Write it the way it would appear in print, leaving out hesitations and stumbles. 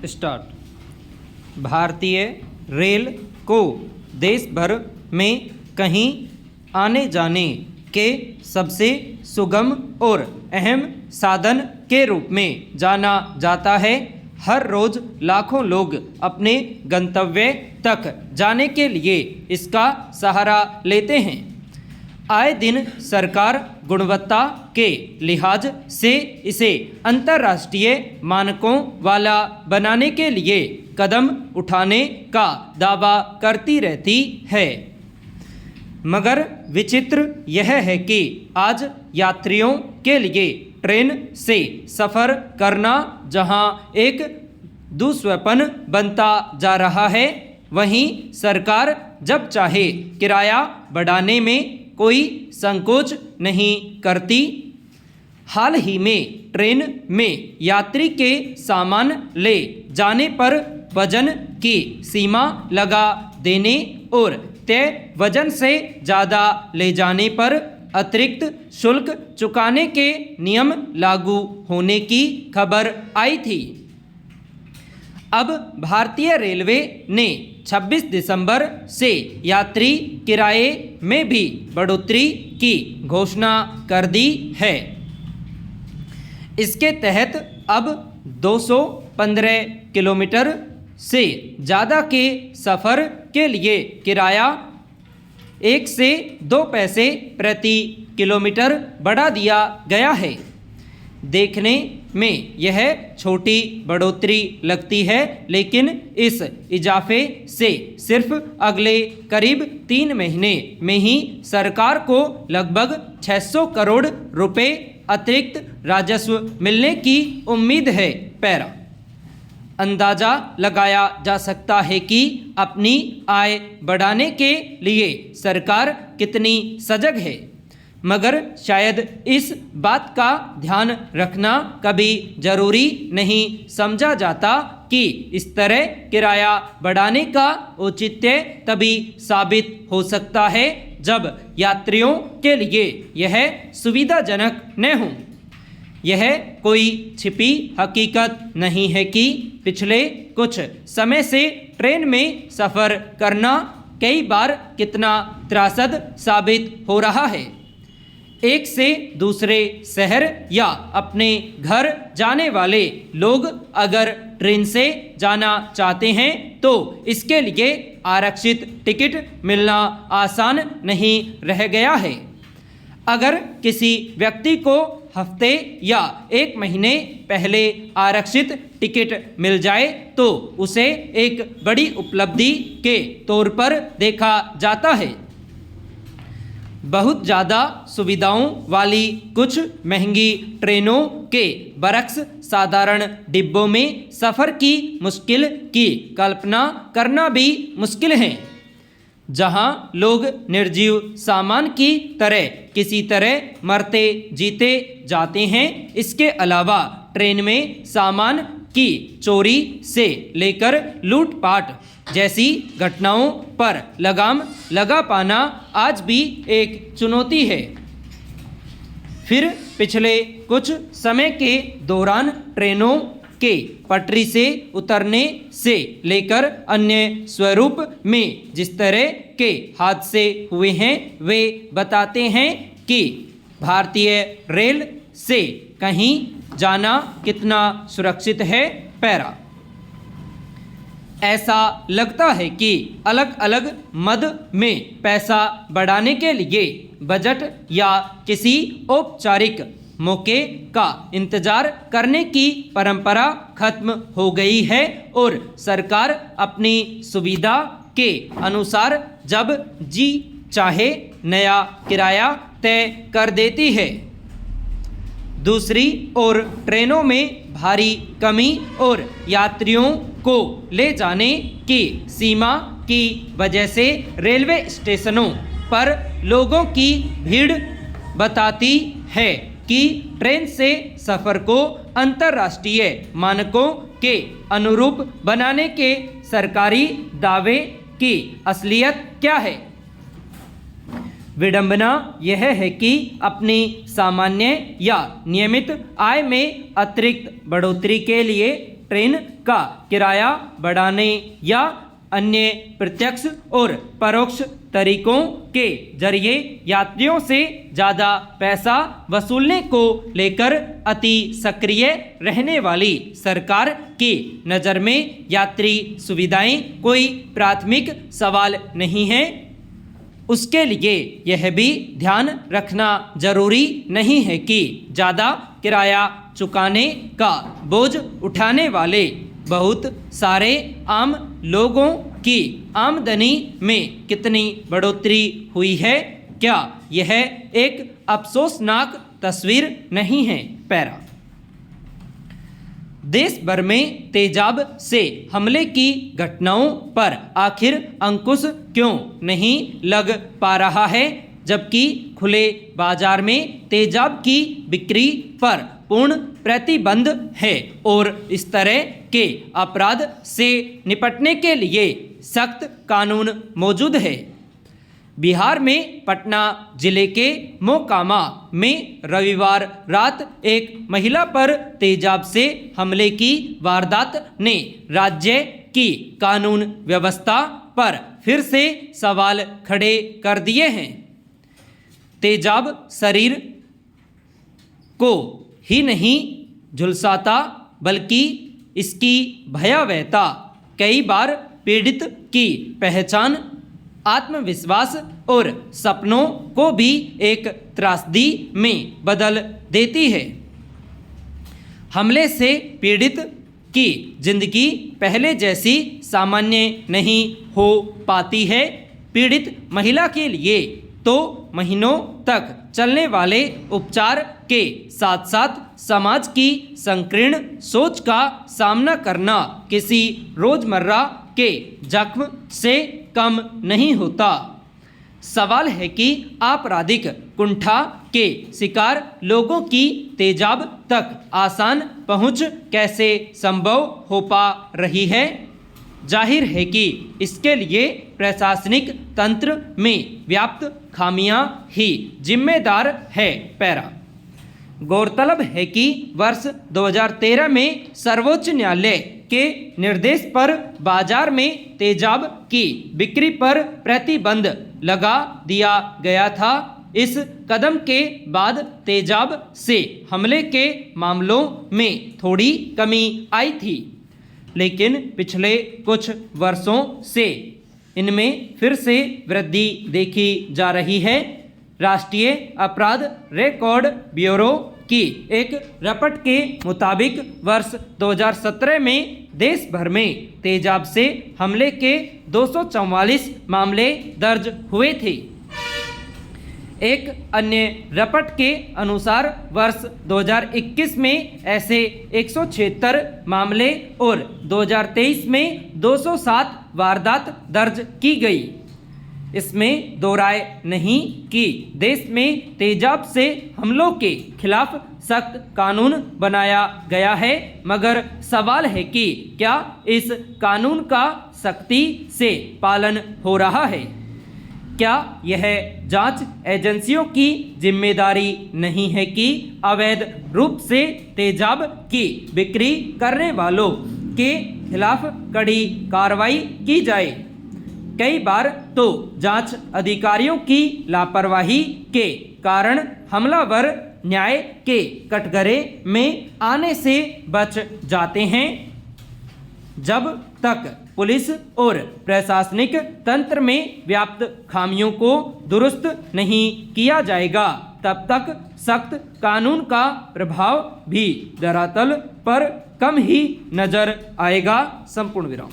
Start. भारतीय rail को देश भर में कहीं आने जाने के सबसे सुगम और अहम साधन के रूप में जाना जाता है। हर रोज़ लाखों लोग अपने गंतव्य तक जाने के लिए इसका सहारा लेते हैं। आए दिन सरकार गुणवत्ता के लिहाज से इसे अंतर्राष्ट्रीय मानकों वाला बनाने के लिए कदम उठाने का दावा करती रहती है। मगर विचित्र यह है कि आज यात्रियों के लिए ट्रेन से सफ़र करना जहां एक दुस्वप्न बनता जा रहा है, वहीं सरकार जब चाहे किराया बढ़ाने में कोई संकोच नहीं करती। हाल ही में ट्रेन में यात्री के सामान ले जाने पर वजन की सीमा लगा देने और तय वजन से ज़्यादा ले जाने पर अतिरिक्त शुल्क चुकाने के नियम लागू होने की खबर आई थी। अब भारतीय रेलवे ने 26 दिसंबर से यात्री किराए में भी बढ़ोतरी की घोषणा कर दी है। इसके तहत अब 215 किलोमीटर से ज़्यादा के सफ़र के लिए किराया 1 से 2 पैसे प्रति किलोमीटर बढ़ा दिया गया है। देखने में यह छोटी बढ़ोतरी लगती है, लेकिन इस इजाफे से सिर्फ अगले करीब 3 महीने में ही सरकार को लगभग 600 करोड़ रुपए अतिरिक्त राजस्व मिलने की उम्मीद है। पैरा अंदाज़ा लगाया जा सकता है कि अपनी आय बढ़ाने के लिए सरकार कितनी सजग है, मगर शायद इस बात का ध्यान रखना कभी ज़रूरी नहीं समझा जाता कि इस तरह किराया बढ़ाने का औचित्य तभी साबित हो सकता है जब यात्रियों के लिए यह सुविधाजनक न हो। यह कोई छिपी हकीकत नहीं है कि पिछले कुछ समय से ट्रेन में सफ़र करना कई बार कितना त्रासद साबित हो रहा है। एक से दूसरे शहर या अपने घर जाने वाले लोग अगर ट्रेन से जाना चाहते हैं तो इसके लिए आरक्षित टिकट मिलना आसान नहीं रह गया है। अगर किसी व्यक्ति को हफ्ते या 1 महीने पहले आरक्षित टिकट मिल जाए तो उसे एक बड़ी उपलब्धि के तौर पर देखा जाता है। बहुत ज़्यादा सुविधाओं वाली कुछ महंगी ट्रेनों के बरक्स साधारण डिब्बों में सफ़र की मुश्किल की कल्पना करना भी मुश्किल है, जहां लोग निर्जीव सामान की तरह किसी तरह मरते जीते जाते हैं। इसके अलावा ट्रेन में सामान की चोरी से लेकर लूटपाट जैसी घटनाओं पर लगाम लगा पाना आज भी एक चुनौती है। फिर पिछले कुछ समय के दौरान ट्रेनों के पटरी से उतरने से लेकर अन्य स्वरूप में जिस तरह के हादसे हुए हैं वे बताते हैं कि भारतीय रेल से कहीं जाना कितना सुरक्षित है। पैरा ऐसा लगता है कि अलग अलग मद में पैसा बढ़ाने के लिए बजट या किसी औपचारिक मौके का इंतजार करने की परंपरा खत्म हो गई है और सरकार अपनी सुविधा के अनुसार जब जी चाहे नया किराया तय कर देती है। दूसरी ओर ट्रेनों में भारी कमी और यात्रियों को ले जाने की सीमा की वजह से रेलवे स्टेशनों पर लोगों की भीड़ बताती है कि ट्रेन से सफ़र को अंतर्राष्ट्रीय मानकों के अनुरूप बनाने के सरकारी दावे की असलियत क्या है। विडंबना यह है कि अपनी सामान्य या नियमित आय में अतिरिक्त बढ़ोतरी के लिए ट्रेन का किराया बढ़ाने या अन्य प्रत्यक्ष और परोक्ष तरीकों के जरिए यात्रियों से ज़्यादा पैसा वसूलने को लेकर अति सक्रिय रहने वाली सरकार की नज़र में यात्री सुविधाएं कोई प्राथमिक सवाल नहीं है। उसके लिए यह भी ध्यान रखना जरूरी नहीं है कि ज़्यादा किराया चुकाने का बोझ उठाने वाले बहुत सारे आम लोगों की आमदनी में कितनी बढ़ोतरी हुई है। क्या यह एक अफसोसनाक तस्वीर नहीं है। पैरा। देश भर में तेजाब से हमले की घटनाओं पर आखिर अंकुश क्यों नहीं लग पा रहा है, जबकि खुले बाजार में तेजाब की बिक्री पर पूर्ण प्रतिबंध है और इस तरह के अपराध से निपटने के लिए सख्त कानून मौजूद है। बिहार में पटना जिले के मोकामा में रविवार रात एक महिला पर तेजाब से हमले की वारदात ने राज्य की कानून व्यवस्था पर फिर से सवाल खड़े कर दिए हैं। तेजाब शरीर को ही नहीं झुलसाता बल्कि इसकी भयावहता कई बार पीड़ित की पहचान, आत्मविश्वास और सपनों को भी एक त्रासदी में बदल देती है। हमले से पीड़ित की जिंदगी पहले जैसी सामान्य नहीं हो पाती है। पीड़ित महिला के लिए तो महीनों तक चलने वाले उपचार के साथ साथ समाज की संकीर्ण सोच का सामना करना किसी रोजमर्रा के जख्म से कम नहीं होता। सवाल है कि आपराधिक कुंठा के शिकार लोगों की तेजाब तक आसान पहुंच कैसे संभव हो पा रही है। जाहिर है कि इसके लिए प्रशासनिक तंत्र में व्याप्त खामियां ही जिम्मेदार है। पैरा। गौरतलब है कि वर्ष 2013 में सर्वोच्च न्यायालय के निर्देश पर बाजार में तेजाब की बिक्री पर प्रतिबंध लगा दिया गया था। इस कदम के बाद तेजाब से हमले के मामलों में थोड़ी कमी आई थी, लेकिन पिछले कुछ वर्षों से इनमें फिर से वृद्धि देखी जा रही है। राष्ट्रीय अपराध रिकॉर्ड ब्यूरो की एक रिपोर्ट के मुताबिक वर्ष 2017 में देश भर में तेजाब से हमले के 244 मामले दर्ज हुए थे। एक अन्य रिपोर्ट के अनुसार वर्ष 2021 में ऐसे 176 मामले और 2023 में 207 वारदात दर्ज की गई। इसमें दो राय नहीं कि देश में तेजाब से हमलों के खिलाफ सख्त कानून बनाया गया है, मगर सवाल है कि क्या इस कानून का सख्ती से पालन हो रहा है। क्या यह जांच एजेंसियों की जिम्मेदारी नहीं है कि अवैध रूप से तेजाब की बिक्री करने वालों के खिलाफ कड़ी कार्रवाई की जाए। कई बार तो जांच अधिकारियों की लापरवाही के कारण हमलावर न्याय के कटघरे में आने से बच जाते हैं। जब तक पुलिस और प्रशासनिक तंत्र में व्याप्त खामियों को दुरुस्त नहीं किया जाएगा, तब तक सख्त कानून का प्रभाव भी धरातल पर कम ही नजर आएगा। संपूर्ण विराम।